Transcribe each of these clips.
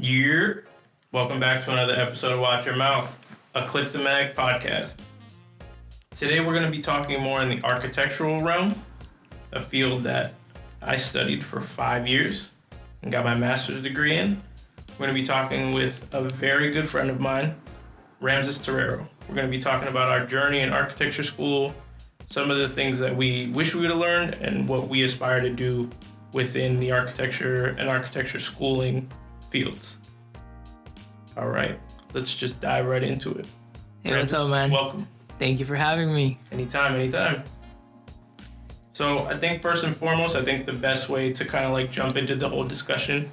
Year. Welcome back to another episode of Watch Your Mouth, a Click the Mag podcast. Today we're going to be talking more in the architectural realm, a field that I studied for 5 years and got my master's degree in. We're going to be talking with a very good friend of mine, Ramses Terrero. We're going to be talking about our journey in architecture school, some of the things that we wish we would have learned, and what we aspire to do within the architecture and architecture schooling fields. All right, let's just dive right into it. Hey, what's up, man? Welcome. Thank you for having me. Anytime. So I think first and foremost, I think the best way to kind of like jump into the whole discussion,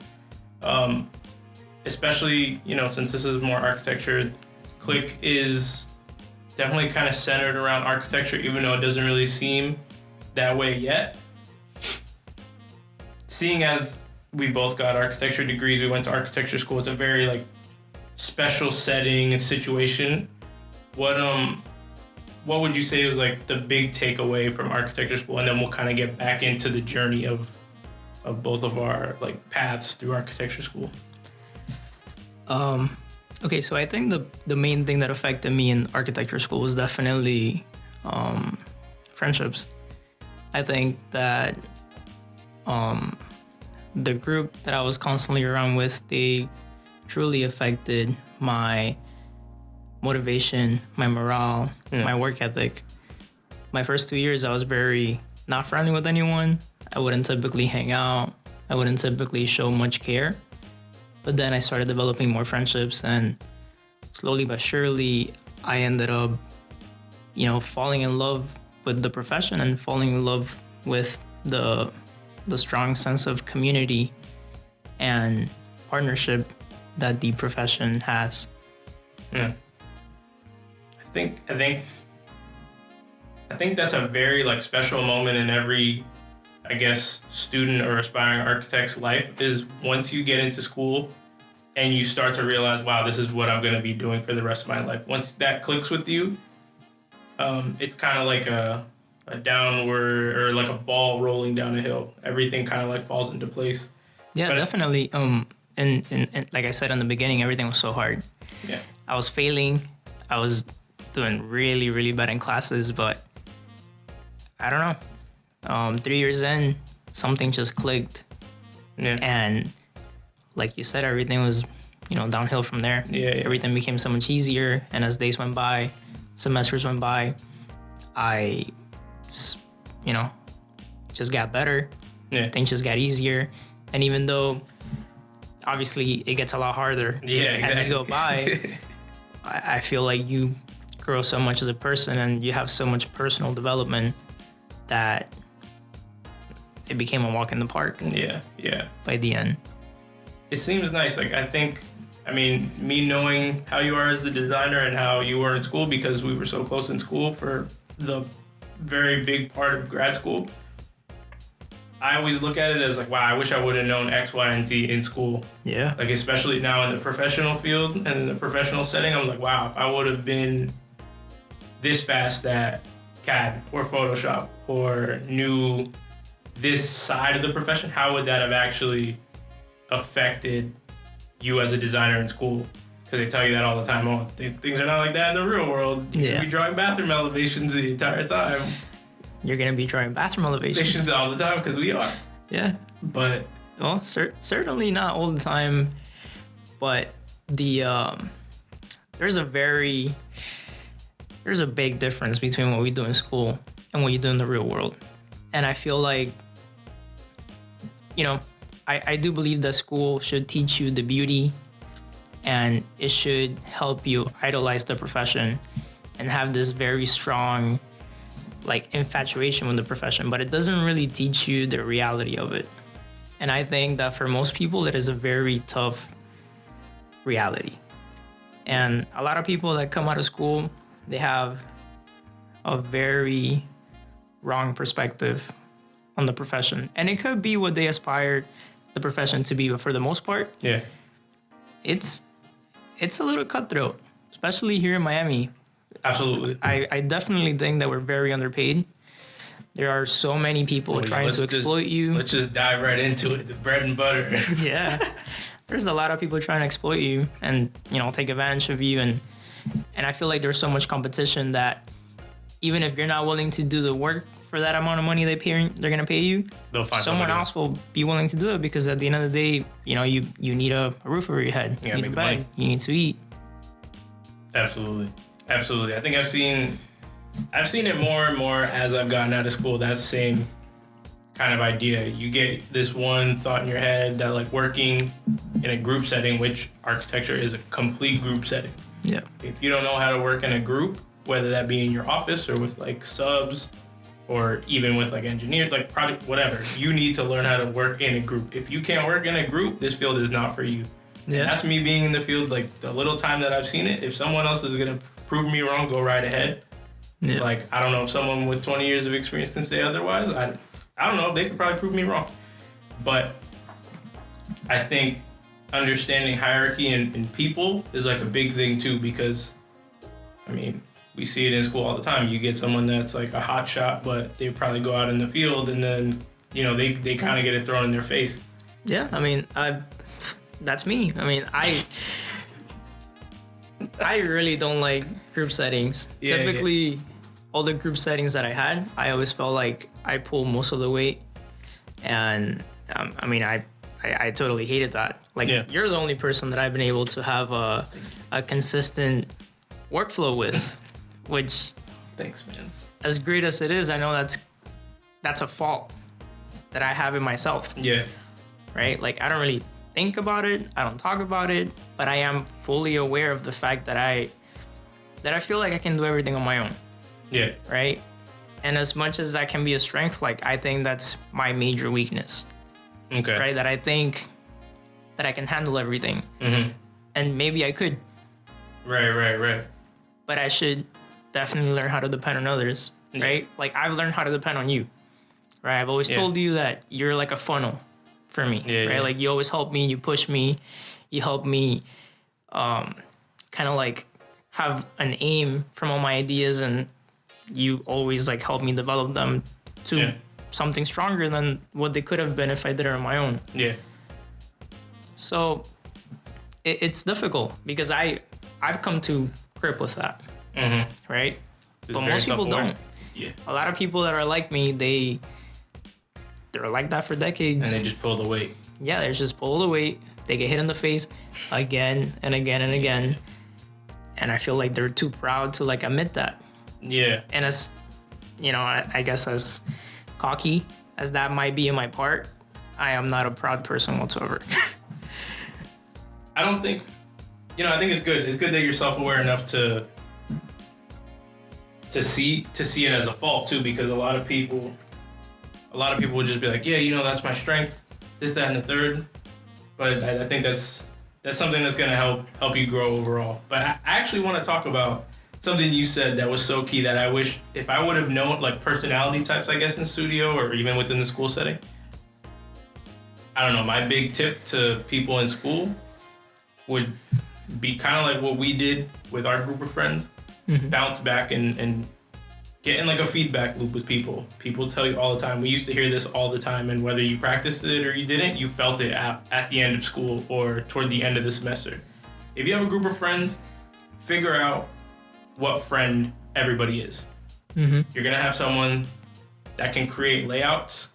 especially, since this is more architecture, Click is definitely kind of centered around architecture, even though it doesn't really seem that way yet. Seeing as we both got architecture degrees, we went to architecture school, it's a very special setting and situation. What would you say was the big takeaway from architecture school? And then we'll kind of get back into the journey of both of our paths through architecture school. Okay, so I think the main thing that affected me in architecture school was definitely friendships. I think that the group that I was constantly around with, they truly affected my motivation, my morale, my work ethic. My first 2 years, I was very not friendly with anyone. I wouldn't typically hang out. I wouldn't typically show much care. But then I started developing more friendships, and slowly but surely, I ended up, falling in love with the profession and falling in love with the strong sense of community and partnership that the profession has. Yeah. I think that's a very special moment in every, student or aspiring architect's life, is once you get into school and you start to realize, wow, this is what I'm going to be doing for the rest of my life. Once that clicks with you, it's kind of like a downward, or like a ball rolling down a hill. Everything kind of falls into place. Yeah, definitely. And like I said in the beginning, everything was so hard. Yeah. I was failing. I was doing really, really bad in classes, but I don't know. 3 years in, something just clicked. Yeah. And like you said, everything was, downhill from there. Yeah. Everything became so much easier. And as days went by, semesters went by, I, just got better. Yeah. Things just got easier. And even though obviously it gets a lot harder as you go by, I feel like you grow so much as a person and you have so much personal development that it became a walk in the park. Yeah. By the end. It seems nice. Me knowing how you are as the designer and how you were in school, because we were so close in school for the very big part of grad school, I always look at it as wow, I wish I would have known X, Y, and Z in school. Yeah. Especially now in the professional field and in the professional setting, I'm wow, if I would have been this fast at CAD or Photoshop or knew this side of the profession, how would that have actually affected you as a designer in school? Because they tell you that all the time. Oh, things are not like that in the real world. You can be drawing bathroom elevations the entire time. You're going to be drawing bathroom elevations all the time, because we are. Yeah. But well, certainly not all the time. But there's a big difference between what we do in school and what you do in the real world. And I feel like, I do believe that school should teach you the beauty, and it should help you idolize the profession and have this very strong infatuation with the profession, but it doesn't really teach you the reality of it. And I think that for most people, it is a very tough reality. And a lot of people that come out of school, they have a very wrong perspective on the profession. And it could be what they aspire the profession to be, but for the most part, it's a little cutthroat, especially here in Miami. Absolutely. I definitely think that we're very underpaid. There are so many people trying to exploit you. Let's just dive right into it. The bread and butter. Yeah. there's a lot of people trying to exploit you and, take advantage of you. And I feel like there's so much competition that even if you're not willing to do the work for that amount of money they're going to pay you, they'll find someone else will be willing to do it, because at the end of the day, you need a roof over your head. You need a bed. You need to eat. Absolutely. I think I've seen it more and more as I've gotten out of school. That same kind of idea. You get this one thought in your head that like working in a group setting, which architecture is a complete group setting. Yeah. If you don't know how to work in a group, whether that be in your office or with like subs or even with like engineers, like project, whatever, you need to learn how to work in a group. If you can't work in a group, this field is not for you. Yeah. And that's me being in the field, like the little time that I've seen it. If someone else is going to prove me wrong, go right ahead. Yeah. Like, I don't know if someone with 20 years of experience can say otherwise. I don't know. They could probably prove me wrong. But I think understanding hierarchy in people is like a big thing too, because, I mean, we see it in school all the time. You get someone that's like a hot shot, but they probably go out in the field and then, they kind of get it thrown in their face. Yeah, I mean, that's me. I mean, I really don't like group settings. Yeah, typically, all the group settings that I had, I always felt like I pulled most of the weight. And, I mean, I totally hated that. Like, You're the only person that I've been able to have a consistent workflow with, which... Thanks, man. As great as it is, I know that's a fault that I have in myself. Yeah. Right? Like, I don't really think about it. I don't talk about it. But I am fully aware of the fact that I feel like I can do everything on my own. Yeah. Right? And as much as that can be a strength, like, I think that's my major weakness. Okay. Right? That I think that I can handle everything. Mm-hmm. And maybe I could. Right. But I should definitely learn how to depend on others. Right? Like, I've learned how to depend on you. Right? I've always told you that you're like a funnel for me. Yeah, right? Yeah. Like, you always help me. You push me. You help me kind of like have an aim from all my ideas, and you always like help me develop them to something stronger than what they could have been if I did it on my own. Yeah. So it's difficult because I've come to grip with that. Mm-hmm. Right? But most people don't. Yeah. A lot of people that are like me, they're like that for decades. And they just pull the weight. Yeah, they just pull the weight. They get hit in the face again and again and again. And I feel like they're too proud to like admit that. Yeah. And as, I guess as cocky as that might be in my part, I am not a proud person whatsoever. I don't think, I think it's good. It's good that you're self-aware enough to see it as a fault too, because a lot of people would just be like, yeah, that's my strength, this, that, and the third. But I think that's something that's going to help you grow overall. But I actually want to talk about something you said that was so key that I wish if I would have known, like personality types, I guess, in studio or even within the school setting. I don't know, my big tip to people in school would be kind of like what we did with our group of friends. Mm-hmm. Bounce back and get in like a feedback loop with people. People tell you all the time. We used to hear this all the time, and whether you practiced it or you didn't, you felt it at the end of school or toward the end of the semester. If you have a group of friends, figure out what friend everybody is. Mm-hmm. You're going to have someone that can create layouts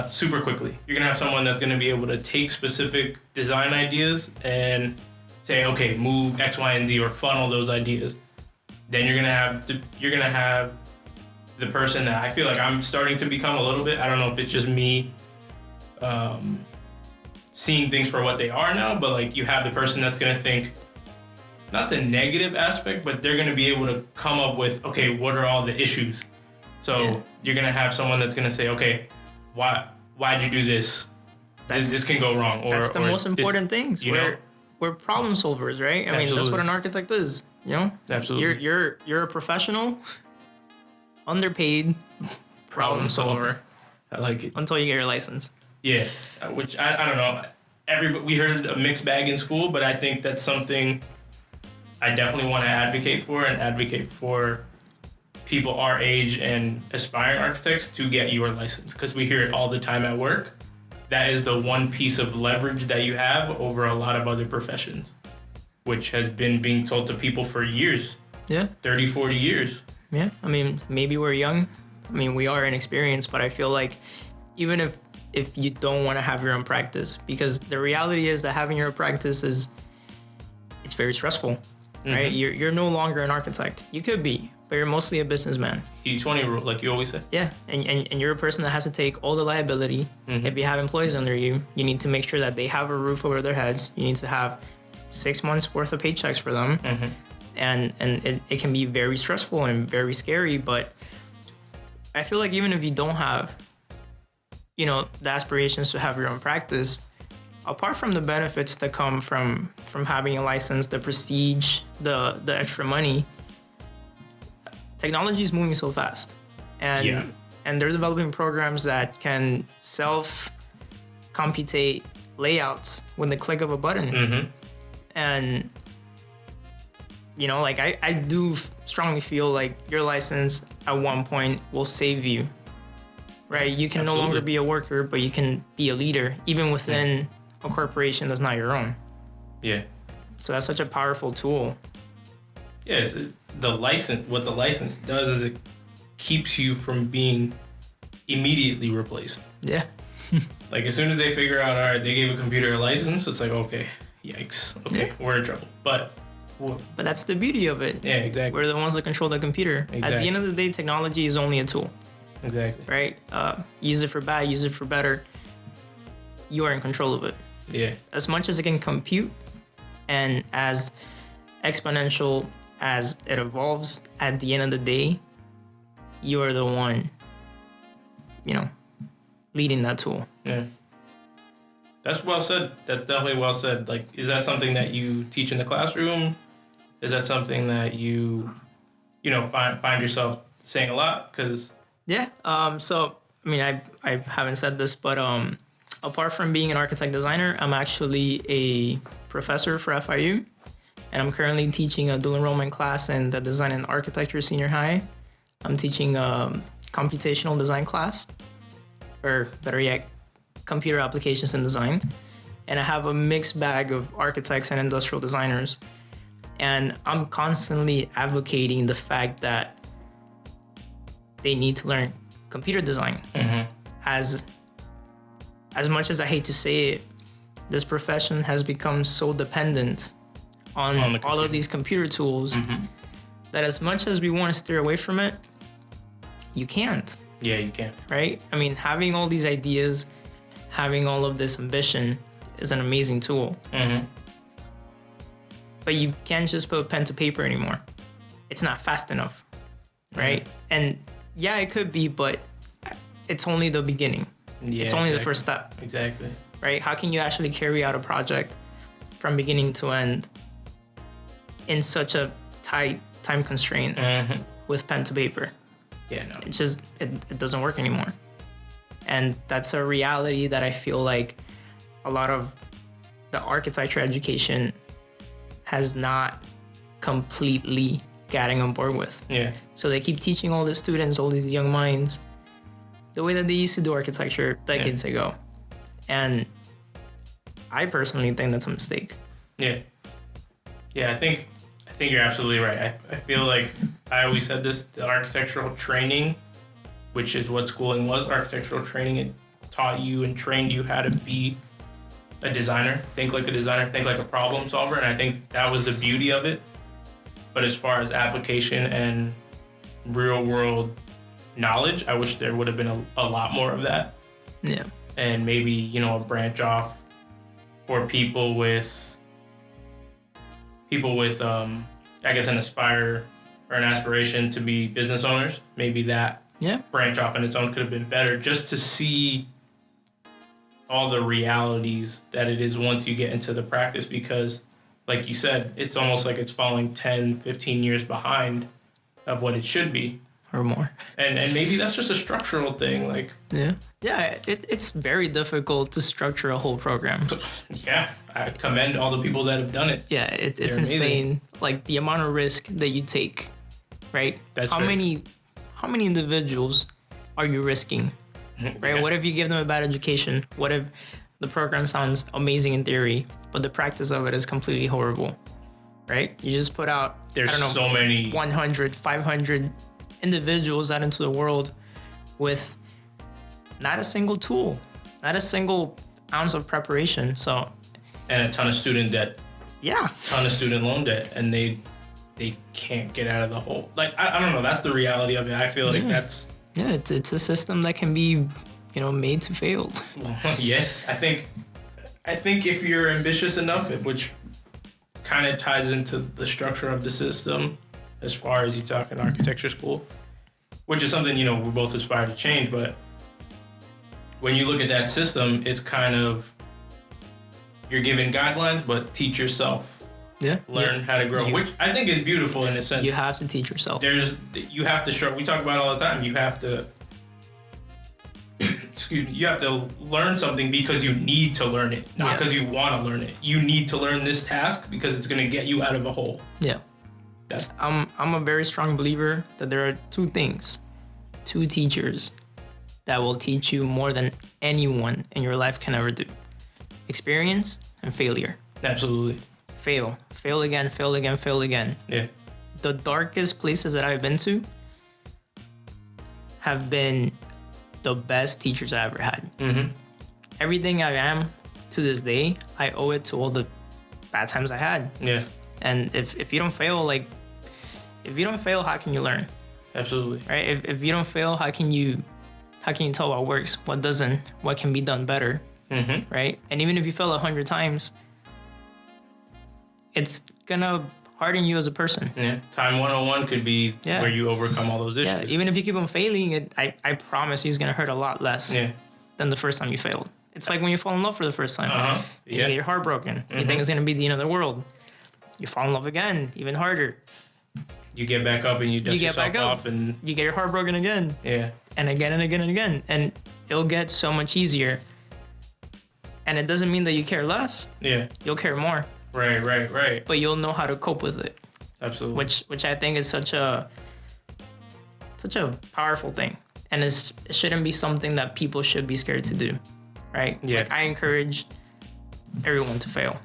super quickly. You're going to have someone that's going to be able to take specific design ideas and say, okay, move X, Y, and Z, or funnel those ideas. Then you're gonna have the person that I feel like I'm starting to become a little bit. I don't know if it's just me seeing things for what they are now, but like you have the person that's gonna think not the negative aspect, but they're gonna be able to come up with, okay, what are all the issues? So you're gonna have someone that's gonna say, okay, why'd you do this? This can go wrong. Or that's the most important things. We're problem solvers, right? I Absolutely. mean, that's what an architect is. Absolutely. You're a professional, underpaid problem solver. I like it. Until you get your license. Yeah, which I don't know. We heard a mixed bag in school, but I think that's something I definitely want to advocate for people our age and aspiring architects to get your license, because we hear it all the time at work. that is the one piece of leverage that you have over a lot of other professions, which has been being told to people for years. Yeah. 30, 40 years. Yeah. I mean, maybe we're young. I mean, we are inexperienced, but I feel like even if you don't want to have your own practice, because the reality is that having your own practice it's very stressful, right? You're no longer an architect. You could be, but you're mostly a businessman. 80-20 rule, like you always say. Yeah, and you're a person that has to take all the liability. If you have employees under you, you need to make sure that they have a roof over their heads. You need to have 6 months worth of paychecks for them. And it can be very stressful and very scary, but I feel like even if you don't have, the aspirations to have your own practice, apart from the benefits that come from having a license, the prestige, the extra money, technology is moving so fast. And they're developing programs that can self-computate layouts with the click of a button. And I do strongly feel like your license at one point will save you, right? You can no longer be a worker, but you can be a leader, even within a corporation that's not your own. Yeah. So that's such a powerful tool. Yeah, what the license does is it keeps you from being immediately replaced. Yeah. Like as soon as they figure out, all right, they gave a computer a license, it's like, okay, yikes, okay, we're in trouble. But that's the beauty of it. Yeah, exactly. We're the ones that control the computer. Exactly. At the end of the day, technology is only a tool. Exactly. Right? Use it for bad, use it for better. You are in control of it. Yeah. As much as it can compute and as exponential as it evolves, at the end of the day, you are the one, leading that tool. Yeah. That's well said. That's definitely well said. Like, is that something that you teach in the classroom? Is that something that you find yourself saying a lot? Because yeah. So I mean, I haven't said this, but apart from being an architect designer, I'm actually a professor for FIU, and I'm currently teaching a dual enrollment class in the Design and Architecture Senior High. I'm teaching a computational design class, or better yet, computer applications and design. And I have a mixed bag of architects and industrial designers. And I'm constantly advocating the fact that they need to learn computer design. As much as I hate to say it, this profession has become so dependent on all of these computer tools that as much as we want to steer away from it, you can't. Yeah, you can. Right? I mean, having all these ideas, having all of this ambition is an amazing tool. But you can't just put pen to paper anymore. It's not fast enough, right? And yeah, it could be, but it's only the beginning. Yeah, it's only the first step. Exactly. Right? How can you actually carry out a project from beginning to end in such a tight time constraint with pen to paper? Yeah, no. It doesn't work anymore. And that's a reality that I feel like a lot of the architecture education has not completely gotten on board with. Yeah. So they keep teaching all the students, all these young minds, the way that they used to do architecture decades ago. And I personally think that's a mistake. Yeah. Yeah, I think you're absolutely right. I feel like I always said this, the architectural training, which is what schooling was, architectural training, it taught you and trained you how to be a designer, think like a designer, think like a problem solver, and I think that was the beauty of it. But as far as application and real world knowledge, I wish there would have been a lot more of that. Yeah. And maybe, a branch off for people with I guess an aspire or an aspiration to be business owners. Maybe that branch off on its own could have been better, just to see all the realities that it is once you get into the practice, because like you said, it's almost like it's falling 10, 15 years behind of what it should be. Or more. And maybe that's just a structural thing. Like it's very difficult to structure a whole program. Yeah, I commend all the people that have done it. Yeah, it's insane. Like the amount of risk that you take, right? That's how many individuals are you risking right? Yeah. What if you give them a bad education? What if the program sounds amazing in theory, but the practice of it is completely horrible, right? You just put out, There's I don't know, so many 100, 500 individuals out into the world with not a single tool, not a single ounce of preparation. So, and a ton of student debt, yeah. ton of student loan debt, and they can't get out of the hole. Like I don't know. That's the reality of it. I feel like that's It's a system that can be, made to fail. yeah. I think if you're ambitious enough, which kind of ties into the structure of the system, as far as you talk in architecture school, which is something we both aspire to change. But when you look at that system, it's kind of you're given guidelines, but teach yourself. Yeah. Learn how to grow, which I think is beautiful in a sense. You have to teach yourself. You have to struggle. We talk about it all the time. You have to, you have to learn something because you need to learn it, not because you want to learn it. You need to learn this task because it's going to get you out of a hole. Yeah. I'm a very strong believer that there are two teachers that will teach you more than anyone in your life can ever do: experience and failure. Absolutely. Fail again, fail again, fail again. Yeah. The darkest places that I've been to have been the best teachers I ever had. Mm-hmm. Everything I am to this day, I owe it to all the bad times I had. Yeah. And if you don't fail, how can you learn? Absolutely. Right? If you don't fail, how can you tell what works, what doesn't, what can be done better? Mm-hmm. Right? And even if you fail 100 times, it's gonna harden you as a person. Yeah. Time 101 could be where you overcome all those issues. Yeah. Even if you keep on failing, I promise you it's gonna hurt a lot less than the first time you failed. It's like when you fall in love for the first time. You get your heart broken. You think it's gonna be the end of the world. You fall in love again, even harder. You get back up and you dust yourself off, and you get your heart broken again. Yeah. And again and again and again. And it'll get so much easier. And it doesn't mean that you care less. Yeah. You'll care more. Right. But you'll know how to cope with it. Absolutely. Which I think is such a powerful thing. And it shouldn't be something that people should be scared to do. Right? Yeah. Like, I encourage everyone to fail.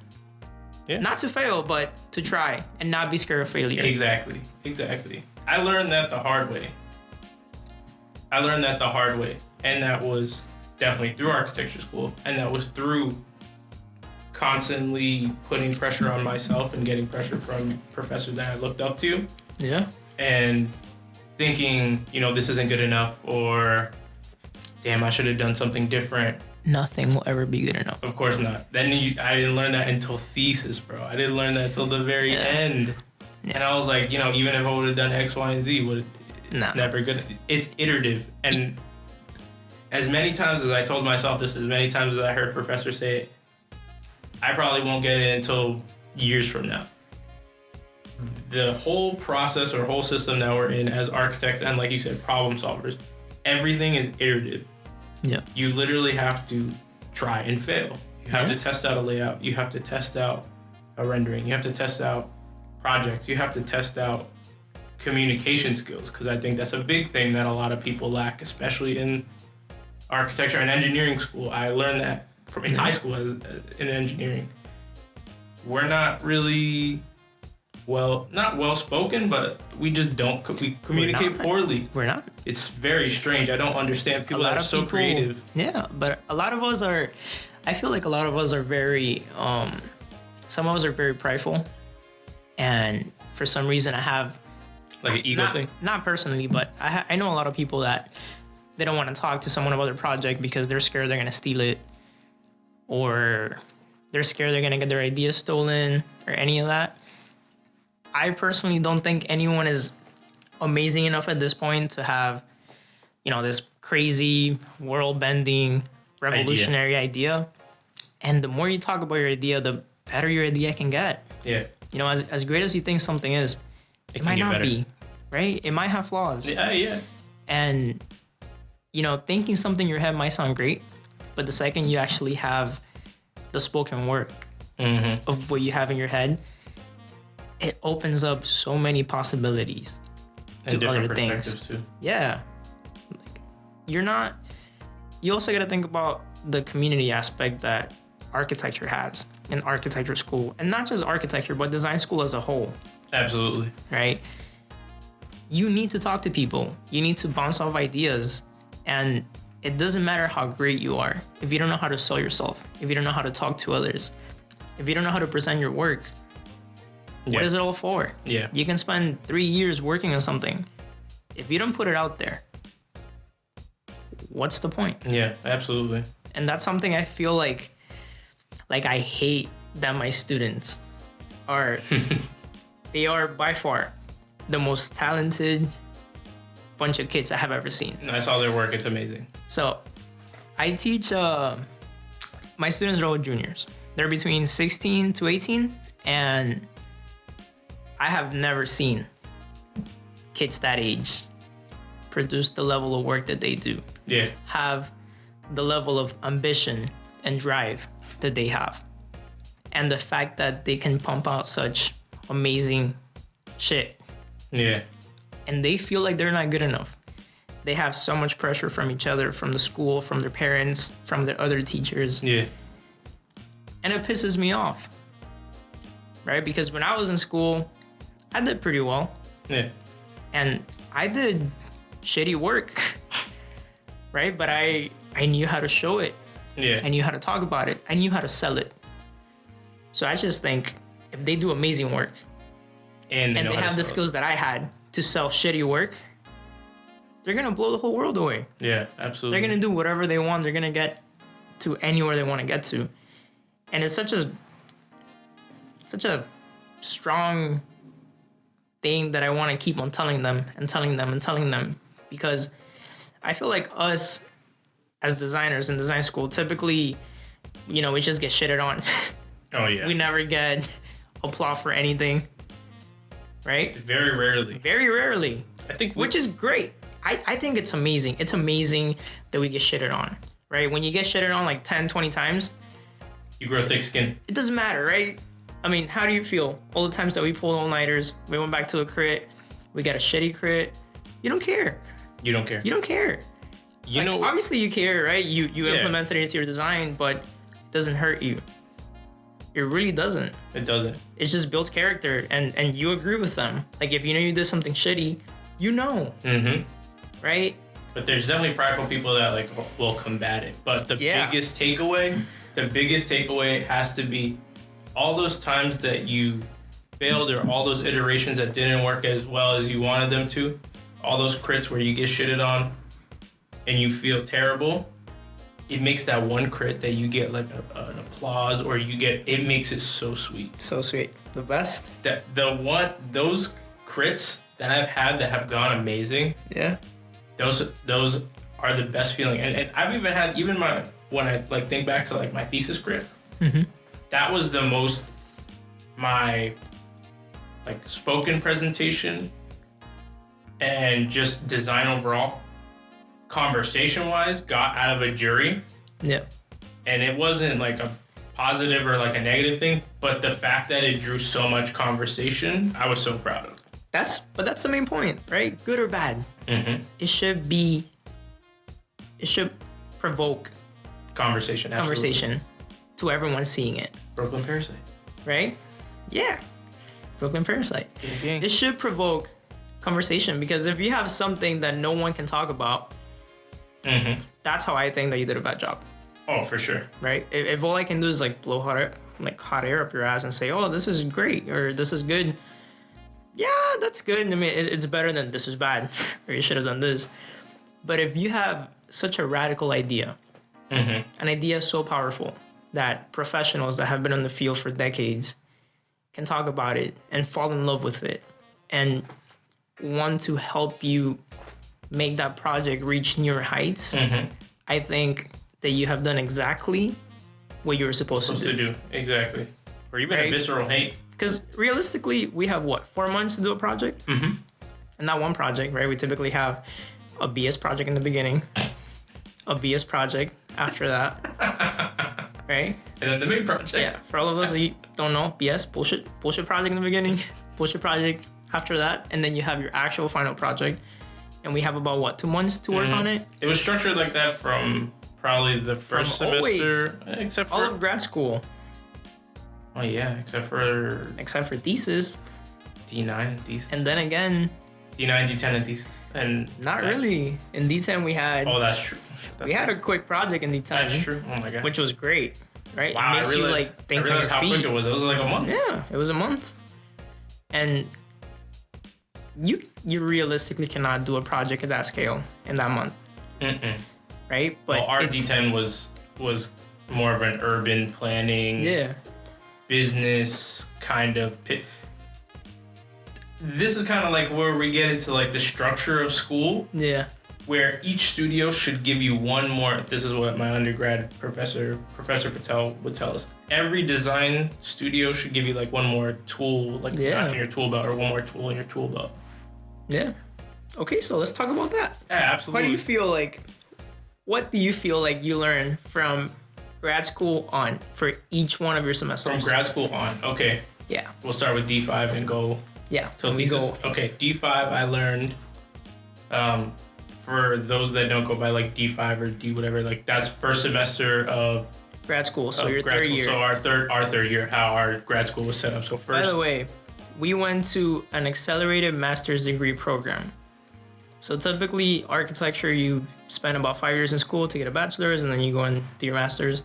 Yeah. Not to fail, but to try and not be scared of failure. Exactly. I learned that the hard way. And that was definitely through architecture school. And that was through constantly putting pressure on myself and getting pressure from professors that I looked up to. Yeah. And thinking, this isn't good enough, or damn, I should have done something different. Nothing will ever be good enough. Of course not. Then I didn't learn that until thesis, bro. I didn't learn that until the very end. Yeah. And I was like, even if I would have done X, Y, and Z, it's never good. It's iterative. And as many times as I told myself this, as many times as I heard professors say it, I probably won't get it until years from now. The whole process or whole system that we're in as architects and, like you said, problem solvers, everything is iterative. Yeah. You literally have to try and fail. You have to test out a layout. You have to test out a rendering. You have to test out projects. You have to test out communication skills, because I think that's a big thing that a lot of people lack, especially in architecture and engineering school. I learned that from in high school in engineering. We're not really not well spoken, but we just don't. We communicate poorly. We're not. It's very strange. I don't understand people that are so creative. Yeah, but a lot of us are. I feel like a lot of us are very. Some of us are very prideful, and for some reason, I have like an ego thing. Not personally, but I know a lot of people that they don't want to talk to someone about their project because they're scared they're gonna steal it, or they're scared they're gonna get their ideas stolen, or any of that. I personally don't think anyone is amazing enough at this point to have, this crazy, world-bending, revolutionary idea. And the more you talk about your idea, the better your idea can get. Yeah. As great as you think something is, it might not be, right? It might have flaws. Yeah. And, thinking something in your head might sound great, but the second you actually have the spoken word of what you have in your head, it opens up so many possibilities to other things. Too. Yeah. You're not you also got to think about the community aspect that architecture has in architecture school, and not just architecture, but design school as a whole. Absolutely. Right? You need to talk to people. You need to bounce off ideas, and it doesn't matter how great you are. If you don't know how to sell yourself, if you don't know how to talk to others, if you don't know how to present your work, what is it all for? Yeah. You can spend 3 years working on something. If you don't put it out there, what's the point? Yeah, absolutely. And that's something I feel like I hate that my students are, they are by far the most talented bunch of kids I have ever seen. I saw their work. It's amazing. So I teach, my students are all juniors. They're between 16 to 18, and I have never seen kids that age produce the level of work that they do. Yeah. Have the level of ambition and drive that they have. And the fact that they can pump out such amazing shit. Yeah. And they feel like they're not good enough. They have so much pressure from each other, from the school, from their parents, from their other teachers. Yeah. And it pisses me off. Right? Because when I was in school, I did pretty well. Yeah. And I did shitty work. Right? But I knew how to show it. Yeah. I knew how to talk about it. I knew how to sell it. So I just think if they do amazing work And they have the skills that I had to sell shitty work, they're going to blow the whole world away. Yeah, absolutely. They're going to do whatever they want. They're going to get to anywhere they want to get to. And it's such a strong thing that I want to keep on telling them and telling them and telling them, because I feel like us as designers in design school, typically, we just get shitted on. Oh, yeah. We never get applaud for anything, right? Very rarely. Very rarely. I think Which is great. I think it's amazing. It's amazing that we get shitted on, right? When you get shitted on like 10, 20 times, you grow thick skin. it doesn't matter, right? I mean, how do you feel? All the times that we pulled all-nighters, we went back to a crit, we got a shitty crit. You don't care. You don't care. You don't care. You know, obviously you care, right? You implemented it into your design, but it doesn't hurt you. It really doesn't. it doesn't. It just builds character, and you agree with them. Like, if you know you did something shitty, you know, Mm-hmm. right? But there's definitely prideful people that like will combat it. But the biggest takeaway has to be all those times that you failed, or all those iterations that didn't work as well as you wanted them to, all those crits where you get shitted on and you feel terrible. It makes that one crit that you get like an applause, or it makes it so sweet. So sweet. The best. That those crits that I've had that have gone amazing. Yeah. Those are the best feeling. And I've even had when I like think back to like my thesis crit. Mm-hmm. That was the most my like spoken presentation and just design overall, conversation wise, got out of a jury. Yeah. And it wasn't like a positive or like a negative thing, but the fact that it drew so much conversation, I was so proud of. That's the main point, right? Good or bad. Mm-hmm. It should provoke Conversation. conversation to everyone seeing it, Brooklyn Parasite. right? Yeah. Brooklyn Parasite. Gang. It should provoke conversation, because if you have something that no one can talk about, Mm-hmm. that's how I think that you did a bad job, Oh, for sure. right? If all I can do is like blow hot air up your ass and say, oh, this is great, or this is good. Yeah, that's good. I mean, it's better than this is bad, or you should have done this. But if you have such a radical idea, Mm-hmm. an idea so powerful that professionals that have been in the field for decades can talk about it and fall in love with it and want to help you make that project reach newer heights, Mm-hmm. I think that you have done exactly what you were supposed to do. Exactly. Or even Right. a visceral hate. Because realistically, we have 4 months to do a project? Mm-hmm. And that one project, right? We typically have a BS project in the beginning, a BS project after that, right? And then the main project. Yeah, for all of us that don't know, BS, bullshit project in the beginning, bullshit project after that, and then you have your actual final project. And we have about 2 months to work on it? It was structured like that from probably the first From always. semester, except for All of grad school, oh yeah, except for thesis. D9 and thesis. And then again, D9, D10, and thesis. And not really. In D10 we had that's true. we had a quick project in D10. That's true. Oh my god. Which was great, right? Wow, It makes you like think on your how feet. quick it was. It was like a month. Yeah, it was a month. And you realistically cannot do a project at that scale in that month. Mm-mm. Right? But well, our D10 was more of an urban planning, business kind of. This is kind of like where we get into like the structure of school. Yeah. Where each studio should give you one more. This is what my undergrad Professor Patel would tell us. Every design studio should give you like one more tool, like notch in your tool belt, or one more tool in your tool belt. Yeah. Okay, so let's talk about that. Yeah, absolutely. What do you feel like you learned from grad school on for each one of your semesters? From grad school on, okay. Yeah. We'll start with D5 and go till thesis. Okay, D5 I learned, for those that don't go by like D5 or D whatever, like that's first semester of grad school, so your third year. So our third year, how our grad school was set up. So first. By the way, we went to an accelerated master's degree program. So typically, architecture, you spend about 5 years in school to get a bachelor's, and then you go and do your master's.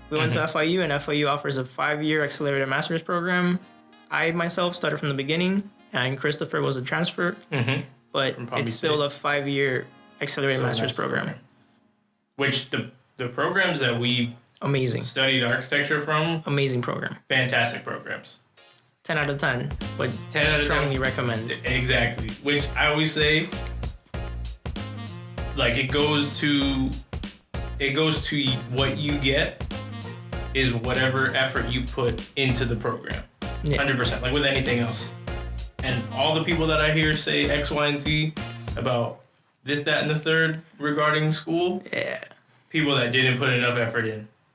We went to FIU, and FIU offers a 5-year accelerated master's program. I myself started from the beginning, and Christopher was a transfer, but it's still a 5-year accelerated master's program. Which the programs that we studied architecture from, amazing program, fantastic programs. 10 out of 10. Would strongly recommend. Exactly. Which I always say, like it goes to what you get is whatever effort you put into the program. 100%. Like with anything else. And all the people that I hear say X, Y, and Z about this, that, and the third regarding school. Yeah. People that didn't put enough effort in.